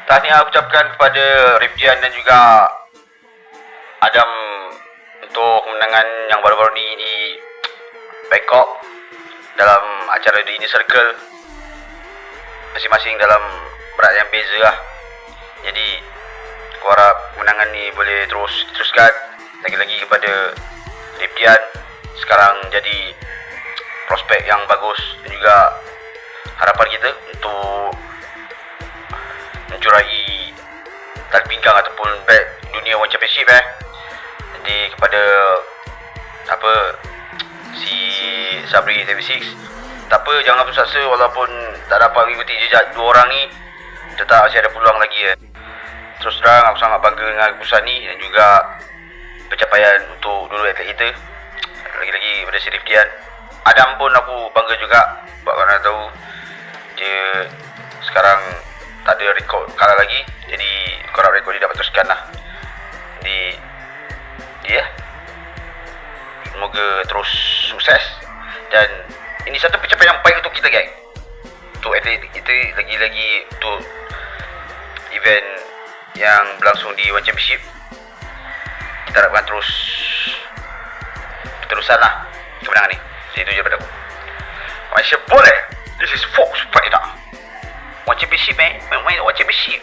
Tahniah ucapkan kepada Rifdian dan juga Adam untuk kemenangan yang baru-baru ni di Bangkok dalam acara The Inner Circle, masing-masing dalam berat yang beza lah. Jadi aku harap kemenangan ni boleh teruskan. Lagi-lagi kepada Rifdian, sekarang jadi prospek yang bagus dan juga harapan kita untuk mencurai tali pinggang ataupun belt dunia One Championship. Jadi kepada si Sabri 76, tak apa, jangan putus asa. Walaupun tak dapat mengikuti jejak dua orang ni, tetap masih ada peluang lagi. Terus terang aku sangat bangga dengan keputusan ni dan juga pencapaian untuk dua atlet kita. Lagi-lagi pada si Rifdian. Adam pun aku bangga juga, sebab korang tahu dia sekarang tak ada rekod kalah lagi. Jadi korang rekod dia dapat teruskan lah. Jadi semoga terus sukses. Dan ini satu pencapaian yang baik untuk kita, geng. Untuk atlet kita, lagi-lagi untuk event yang berlangsung di One Championship. Kita harapkan keterusan lah kemenangan ni. Jadi itu je pada aku. Malaysia boleh. This is Fox Fighter. One Championship, main One Championship.